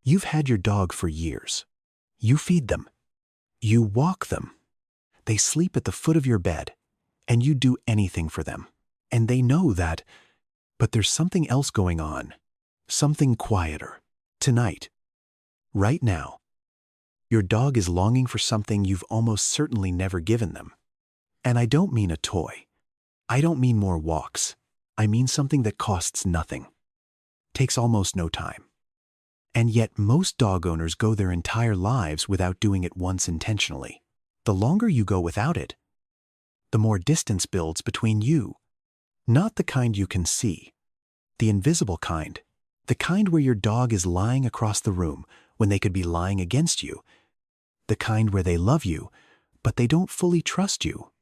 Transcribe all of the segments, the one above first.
You've had your dog for years. You feed them. You walk them. They sleep at the foot of your bed, and you do anything for them. And they know that, but there's something else going on, something quieter. Tonight, right now, your dog is longing for something you've almost certainly never given them. And I don't mean a toy. I don't mean more walks. I mean something that costs nothing, takes almost no time. And yet most dog owners go their entire lives without doing it once intentionally. The longer you go without it, the more distance builds between you. Not the kind you can see, the invisible kind, the kind where your dog is lying across the room when they could be lying against you, the kind where they love you, but they don't fully trust you.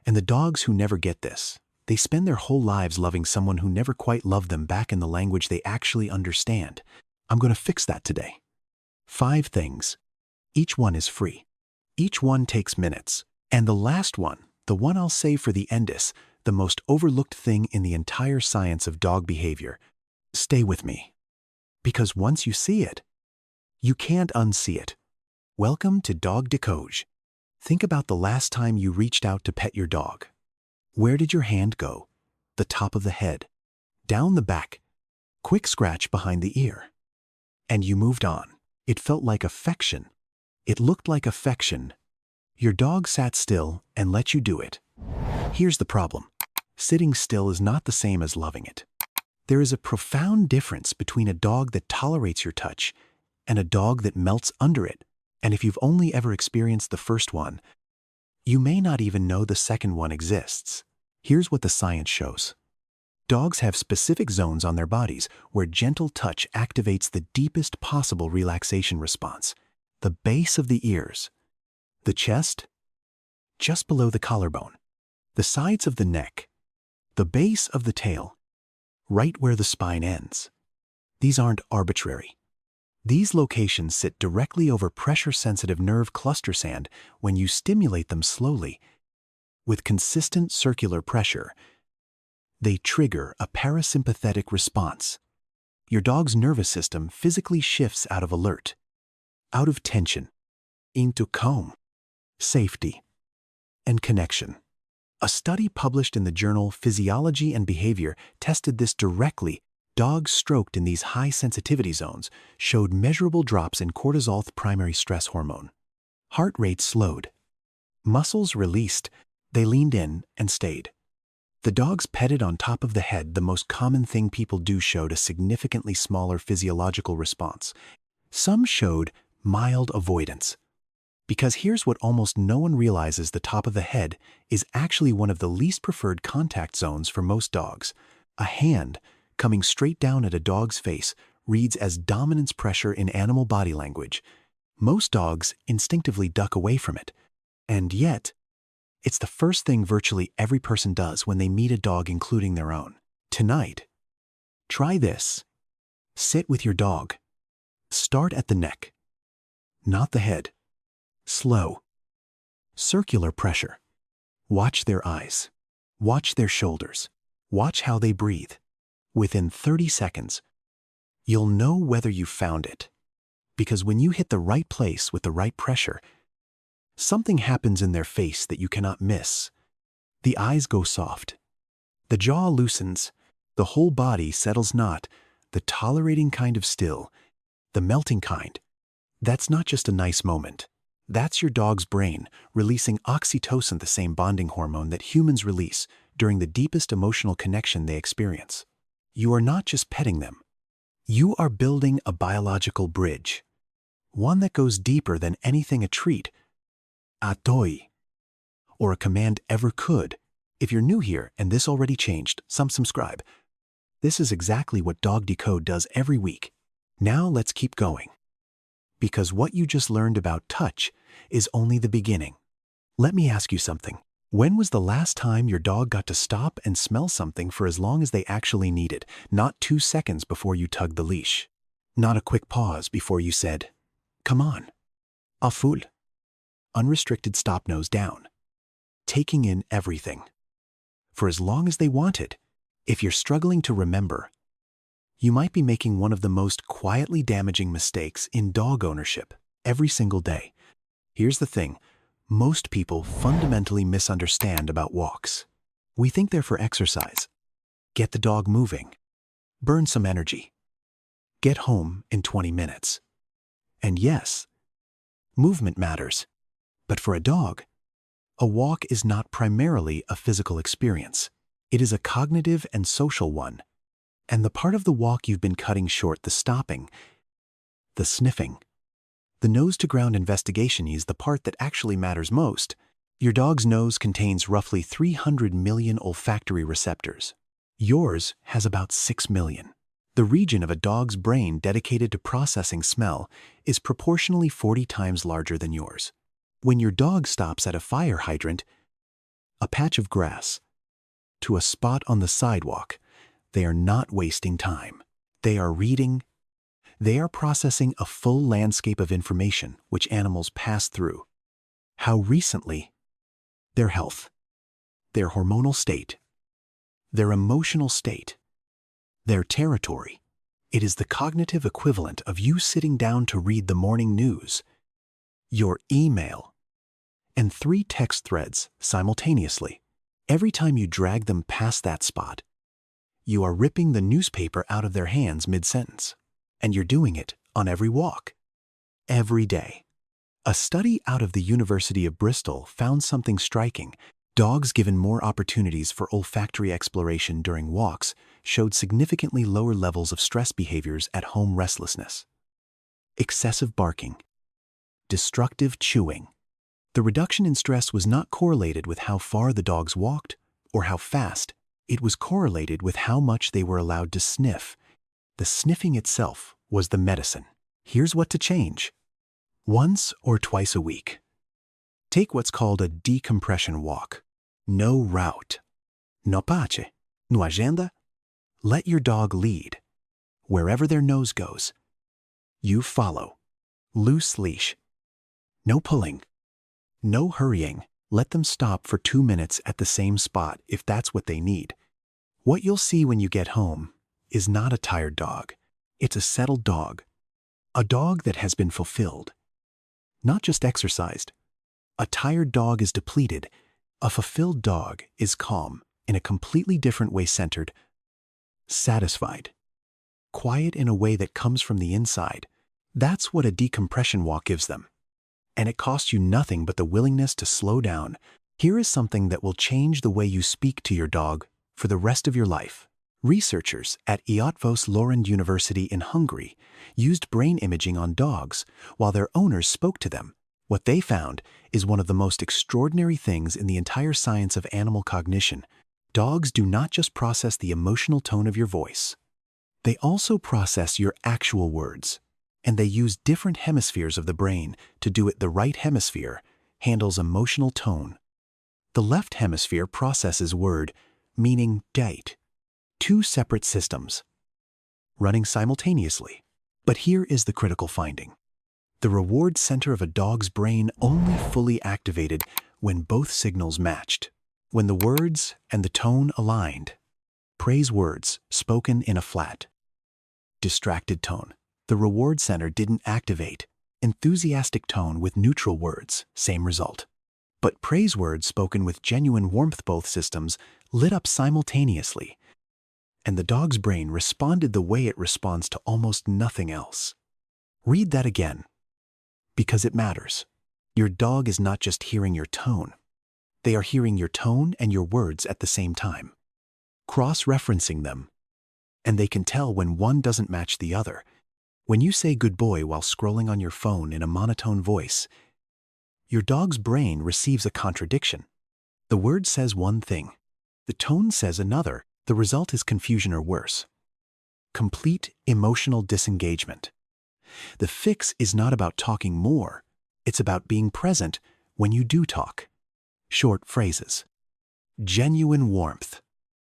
And the dogs who never get this, they spend their whole lives loving someone who never quite loved them back in the language they actually understand. I'm going to fix that today. 5 things. Each one is free. Each one takes minutes. And the last one, the one I'll save for the endis, the most overlooked thing in the entire science of dog behavior. Stay with me. Because once you see it, you can't unsee it. Welcome to Dog Decode. Think about the last time you reached out to pet your dog. Where did your hand go? The top of the head, down the back, quick scratch behind the ear. And you moved on. It felt like affection. It looked like affection. Your dog sat still and let you do it. Here's the problem. Sitting still is not the same as loving it. There is a profound difference between a dog that tolerates your touch and a dog that melts under it. And if you've only ever experienced the first one, you may not even know the second one exists. Here's what the science shows. Dogs have specific zones on their bodies where gentle touch activates the deepest possible relaxation response. The base of the ears, the chest, just below the collarbone, the sides of the neck, the base of the tail, right where the spine ends. These aren't arbitrary. These locations sit directly over pressure-sensitive nerve cluster sand when you stimulate them slowly. With consistent circular pressure, they trigger a parasympathetic response. Your dog's nervous system physically shifts out of alert, out of tension, into calm, safety, and connection. A study published in the journal Physiology and Behavior tested this directly. Dogs stroked in these high sensitivity zones showed measurable drops in cortisol, the primary stress hormone. Heart rate slowed. Muscles released. They leaned in and stayed. The dogs petted on top of the head, the most common thing people do, showed a significantly smaller physiological response. Some showed mild avoidance. Because here's what almost no one realizes: the top of the head is actually one of the least preferred contact zones for most dogs. A hand coming straight down at a dog's face reads as dominance pressure in animal body language. Most dogs instinctively duck away from it. And yet, it's the first thing virtually every person does when they meet a dog, including their own. Tonight, try this. Sit with your dog. Start at the neck, not the head. Slow, circular pressure. Watch their eyes. Watch their shoulders. Watch how they breathe. Within 30 seconds, you'll know whether you found it. Because when you hit the right place with the right pressure, something happens in their face that you cannot miss. The eyes go soft. The jaw loosens. The whole body settles, not the tolerating kind of still, the melting kind. That's not just a nice moment. That's your dog's brain releasing oxytocin, the same bonding hormone that humans release during the deepest emotional connection they experience. You are not just petting them. You are building a biological bridge, one that goes deeper than anything a treat, a toy, or a command ever could. If you're new here and this already changed, subscribe. This is exactly what Dog Decode does every week. Now let's keep going. Because what you just learned about touch is only the beginning. Let me ask you something. When was the last time your dog got to stop and smell something for as long as they actually needed? Not 2 seconds before you tugged the leash. Not a quick pause before you said, "Come on." A full, unrestricted stop, nose down. Taking in everything. For as long as they wanted. If you're struggling to remember, You might be making one of the most quietly damaging mistakes in dog ownership every single day. Here's the thing. Most people fundamentally misunderstand about walks. We think they're for exercise. Get the dog moving. Burn some energy. Get home in 20 minutes. And yes, movement matters. But for a dog, a walk is not primarily a physical experience. It is a cognitive and social one. And the part of the walk you've been cutting short, the stopping, the sniffing, the nose-to-ground investigation is the part that actually matters most. Your dog's nose contains roughly 300 million olfactory receptors. Yours has about 6 million. The region of a dog's brain dedicated to processing smell is proportionally 40 times larger than yours. When your dog stops at a fire hydrant, a patch of grass, to a spot on the sidewalk, they are not wasting time. They are reading. They are processing a full landscape of information which animals pass through. How recently, their health, their hormonal state, their emotional state, their territory. It is the cognitive equivalent of you sitting down to read the morning news, your email, and 3 text threads simultaneously. Every time you drag them past that spot, you are ripping the newspaper out of their hands mid-sentence. And you're doing it on every walk, every day. A study out of the University of Bristol found something striking. Dogs given more opportunities for olfactory exploration during walks showed significantly lower levels of stress behaviors at home: restlessness, excessive barking, destructive chewing. The reduction in stress was not correlated with how far the dogs walked or how fast. It was correlated with how much they were allowed to sniff. The sniffing itself was the medicine. Here's what to change. Once or twice a week, take what's called a decompression walk. No route. No pace. No agenda. Let your dog lead. Wherever their nose goes, you follow. Loose leash. No pulling. No hurrying. Let them stop for 2 minutes at the same spot if that's what they need. What you'll see when you get home is not a tired dog. It's a settled dog. A dog that has been fulfilled. Not just exercised. A tired dog is depleted. A fulfilled dog is calm, in a completely different way, centered, satisfied, quiet in a way that comes from the inside. That's what a decompression walk gives them. And it costs you nothing but the willingness to slow down. Here is something that will change the way you speak to your dog for the rest of your life. Researchers at Eötvös Loránd University in Hungary used brain imaging on dogs while their owners spoke to them. What they found is one of the most extraordinary things in the entire science of animal cognition. Dogs do not just process the emotional tone of your voice. They also process your actual words. And they use different hemispheres of the brain to do it. The right hemisphere handles emotional tone. The left hemisphere processes word, meaning date. 2 separate systems, running simultaneously. But here is the critical finding. The reward center of a dog's brain only fully activated when both signals matched. When the words and the tone aligned. Praise words spoken in a flat, distracted tone. The reward center didn't activate. Enthusiastic tone with neutral words, same result. But praise words spoken with genuine warmth, both systems lit up simultaneously. And the dog's brain responded the way it responds to almost nothing else. Read that again, because it matters. Your dog is not just hearing your tone. They are hearing your tone and your words at the same time, cross-referencing them. And they can tell when one doesn't match the other. When you say good boy while scrolling on your phone in a monotone voice, your dog's brain receives a contradiction. The word says one thing, the tone says another. The result is confusion, or worse, complete emotional disengagement. The fix is not about talking more. It's about being present when you do talk. Short phrases, genuine warmth,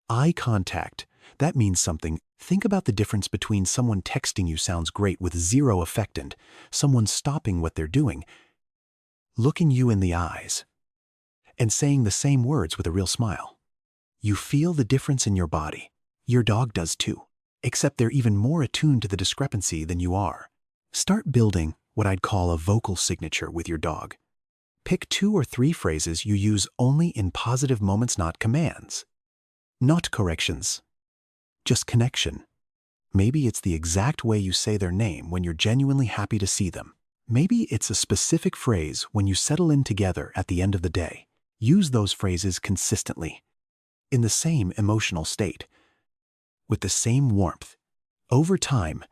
eye contact. That means something. Think about the difference between someone texting you sounds great with zero effect and someone stopping what they're doing, looking you in the eyes, and saying the same words with a real smile. You feel the difference in your body. Your dog does too. except they're even more attuned to the discrepancy than you are. Start building what I'd call a vocal signature with your dog. Pick 2 or 3 phrases you use only in positive moments, not commands. Not corrections. Just connection. Maybe it's the exact way you say their name when you're genuinely happy to see them. Maybe it's a specific phrase when you settle in together at the end of the day. Use those phrases consistently, in the same emotional state, with the same warmth. Over time,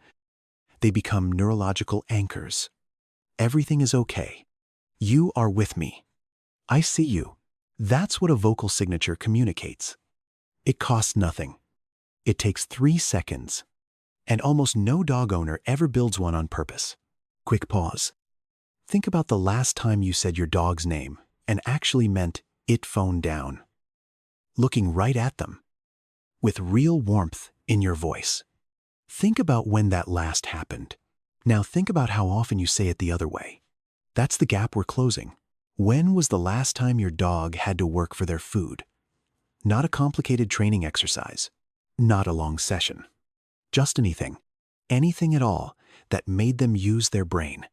they become neurological anchors. Everything is okay. You are with me. I see you. That's what a vocal signature communicates. It costs nothing. It takes 3 seconds. And almost no dog owner ever builds one on purpose. Quick pause. Think about the last time you said your dog's name and actually meant it phone down. Looking right at them, with real warmth in your voice. Think about when that last happened. Now think about how often you say it the other way. That's the gap we're closing. When was the last time your dog had to work for their food? Not a complicated training exercise. Not a long session. Just anything at all that made them use their brain,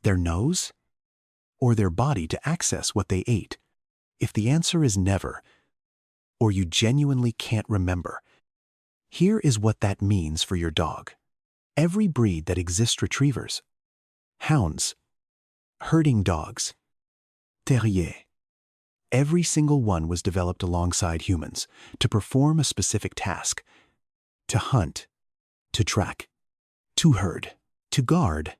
their nose, or their body to access what they ate. If the answer is never, or you genuinely can't remember, here is what that means for your dog. Every breed that exists, retrievers, hounds, herding dogs, terrier, every single one was developed alongside humans to perform a specific task: to hunt, to track, to herd, to guard.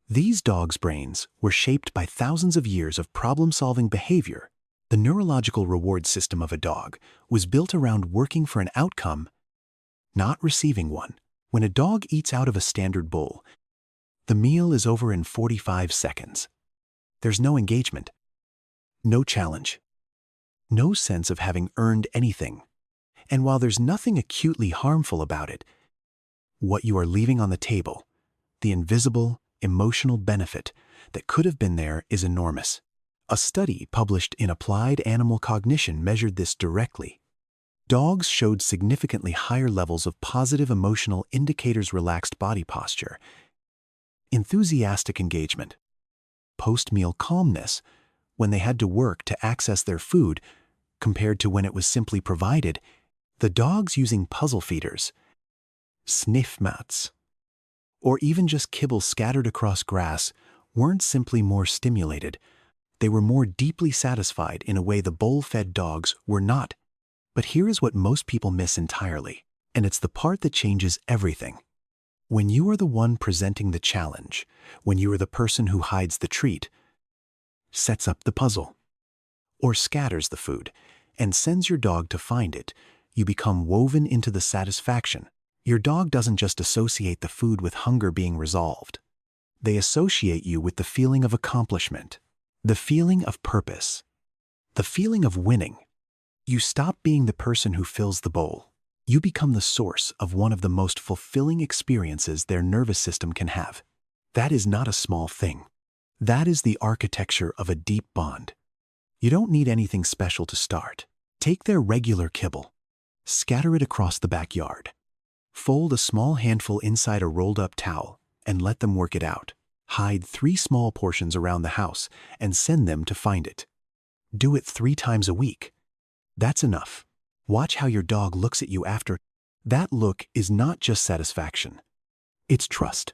These dogs' brains were shaped by thousands of years of problem-solving behavior. The neurological reward system of a dog was built around working for an outcome, not receiving one. When a dog eats out of a standard bowl, the meal is over in 45 seconds. There's no engagement, no challenge, no sense of having earned anything. And while there's nothing acutely harmful about it, what you are leaving on the table, the invisible, emotional benefit that could have been there, is enormous. A study published in Applied Animal Cognition measured this directly. Dogs showed significantly higher levels of positive emotional indicators: relaxed body posture, enthusiastic engagement, post-meal calmness when they had to work to access their food compared to when it was simply provided. The dogs using puzzle feeders, sniff mats, or even just kibble scattered across grass weren't simply more stimulated. They were more deeply satisfied in a way the bowl-fed dogs were not. But here is what most people miss entirely, and it's the part that changes everything. When you are the one presenting the challenge, when you are the person who hides the treat, sets up the puzzle, or scatters the food, and sends your dog to find it, you become woven into the satisfaction. Your dog doesn't just associate the food with hunger being resolved. They associate you with the feeling of accomplishment, the feeling of purpose, the feeling of winning. You stop being the person who fills the bowl. You become the source of one of the most fulfilling experiences their nervous system can have. That is not a small thing. That is the architecture of a deep bond. You don't need anything special to start. Take their regular kibble, scatter it across the backyard, fold a small handful inside a rolled-up towel, and let them work it out. Hide 3 small portions around the house and send them to find it. Do it 3 times a week. That's enough. Watch how your dog looks at you after. That look is not just satisfaction. It's trust.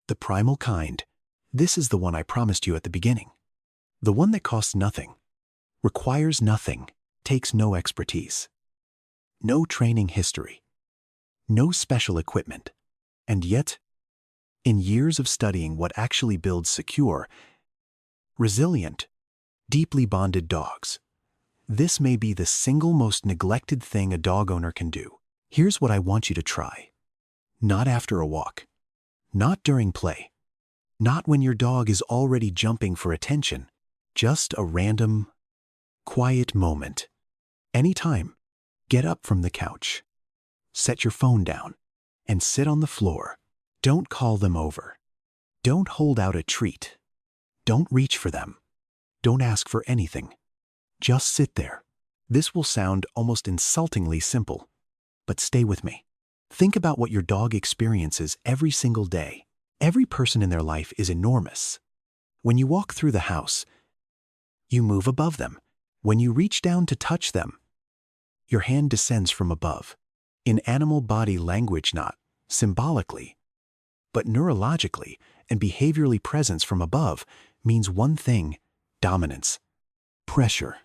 The primal kind. This is the one I promised you at the beginning. The one that costs nothing, requires nothing, takes no expertise, no training history, no special equipment. And yet, in years of studying what actually builds secure, resilient, deeply bonded dogs, this may be the single most neglected thing a dog owner can do. Here's what I want you to try. Not after a walk. Not during play. Not when your dog is already jumping for attention. Just a random, quiet moment. Anytime. Get up from the couch. Set your phone down and sit on the floor. Don't call them over. Don't hold out a treat. Don't reach for them. Don't ask for anything. Just sit there. This will sound almost insultingly simple, but stay with me. Think about what your dog experiences every single day. Every person in their life is enormous. When you walk through the house, you move above them. When you reach down to touch them, your hand descends from above. In animal body language, not symbolically, but neurologically and behaviorally, presence from above means one thing: dominance, pressure,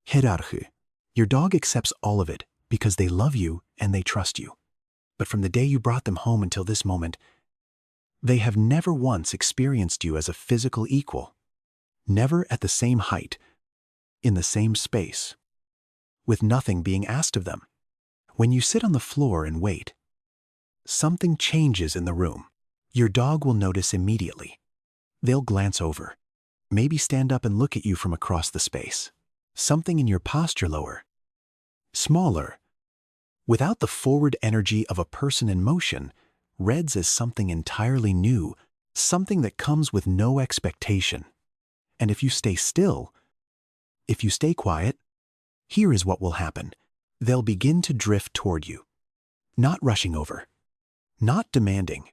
hierarchy. Your dog accepts all of it because they love you and they trust you. But from the day you brought them home until this moment, they have never once experienced you as a physical equal, never at the same height, in the same space, with nothing being asked of them. When you sit on the floor and wait, something changes in the room. Your dog will notice immediately. They'll glance over, maybe stand up and look at you from across the space. Something in your posture lower, smaller, without the forward energy of a person in motion, reads as something entirely new, something that comes with no expectation. And if you stay still, if you stay quiet, here is what will happen. They'll begin to drift toward you, not rushing over, not demanding,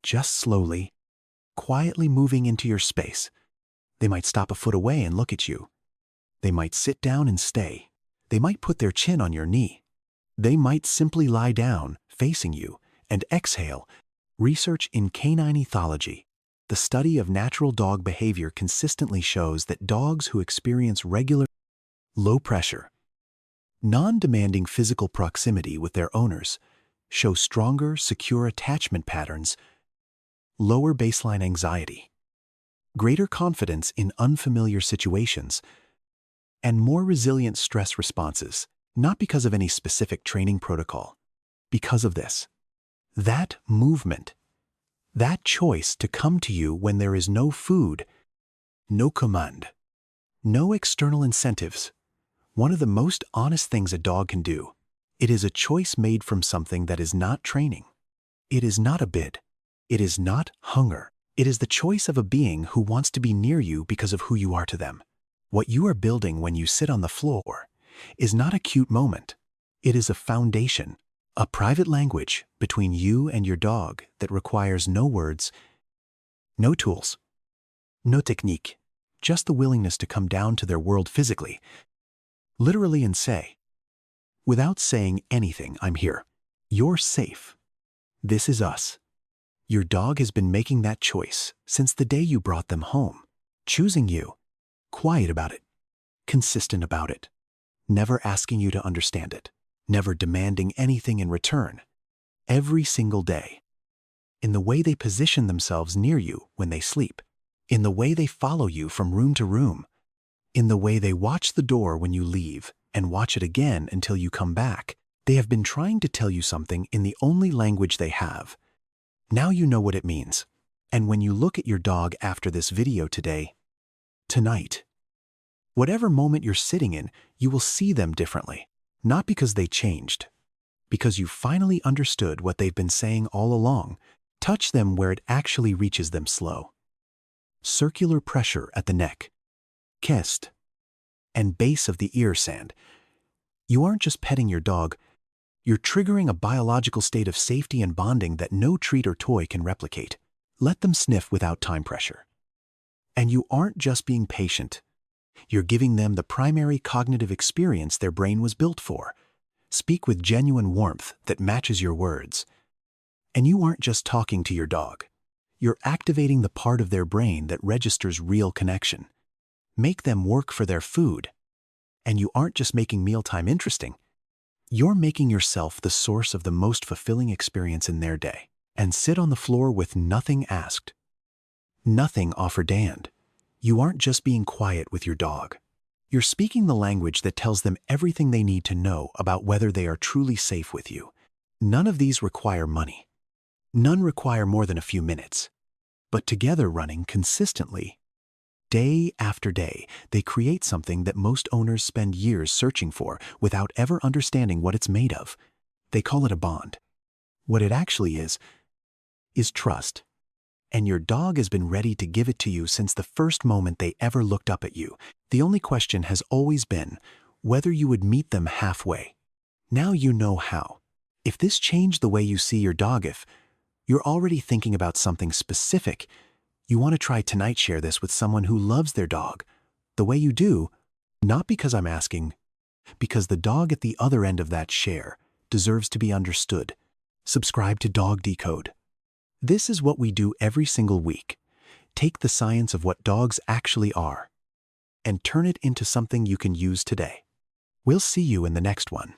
just slowly, quietly moving into your space. They might stop a foot away and look at you. They might sit down and stay. They might put their chin on your knee. They might simply lie down, facing you, and exhale. Research in canine ethology, the study of natural dog behavior, consistently shows that dogs who experience regular, low pressure, non-demanding physical proximity with their owners show stronger, secure attachment patterns, lower baseline anxiety, greater confidence in unfamiliar situations, and more resilient stress responses, not because of any specific training protocol, because of this. That movement, that choice to come to you when there is no food, no command, no external incentives, one of the most honest things a dog can do. It is a choice made from something that is not training. It is not a bid. It is not hunger. It is the choice of a being who wants to be near you because of who you are to them. What you are building when you sit on the floor is not a cute moment. It is a foundation, a private language between you and your dog that requires no words, no tools, no technique, just the willingness to come down to their world physically, literally, and say, without saying anything, I'm here. You're safe. This is us. Your dog has been making that choice since the day you brought them home, choosing you, quiet about it, consistent about it, never asking you to understand it, never demanding anything in return, every single day. In the way they position themselves near you when they sleep, in the way they follow you from room to room, in the way they watch the door when you leave and watch it again until you come back. They have been trying to tell you something in the only language they have. Now you know what it means. And when you look at your dog after this video today, tonight, whatever moment you're sitting in, you will see them differently. Not because they changed, because you finally understood what they've been saying all along. Touch them where it actually reaches them slow. Circular pressure at the neck, chest, and base of the ear sand. You aren't just petting your dog, you're triggering a biological state of safety and bonding that no treat or toy can replicate. Let them sniff without time pressure. And you aren't just being patient. You're giving them the primary cognitive experience their brain was built for. Speak with genuine warmth that matches your words. And you aren't just talking to your dog. You're activating the part of their brain that registers real connection. Make them work for their food. And you aren't just making mealtime interesting. You're making yourself the source of the most fulfilling experience in their day. And sit on the floor with nothing asked, nothing offered and. You aren't just being quiet with your dog. You're speaking the language that tells them everything they need to know about whether they are truly safe with you. None of these require money. None require more than a few minutes. But together, running consistently, day after day, they create something that most owners spend years searching for without ever understanding what it's made of. They call it a bond. What it actually is trust. And your dog has been ready to give it to you since the first moment they ever looked up at you. The only question has always been whether you would meet them halfway. Now you know how. If this changed the way you see your dog, if you're already thinking about something specific, you want to try tonight, share this with someone who loves their dog the way you do, not because I'm asking, because the dog at the other end of that share deserves to be understood. Subscribe to Dog Decode. This is what we do every single week. Take the science of what dogs actually are and turn it into something you can use today. We'll see you in the next one.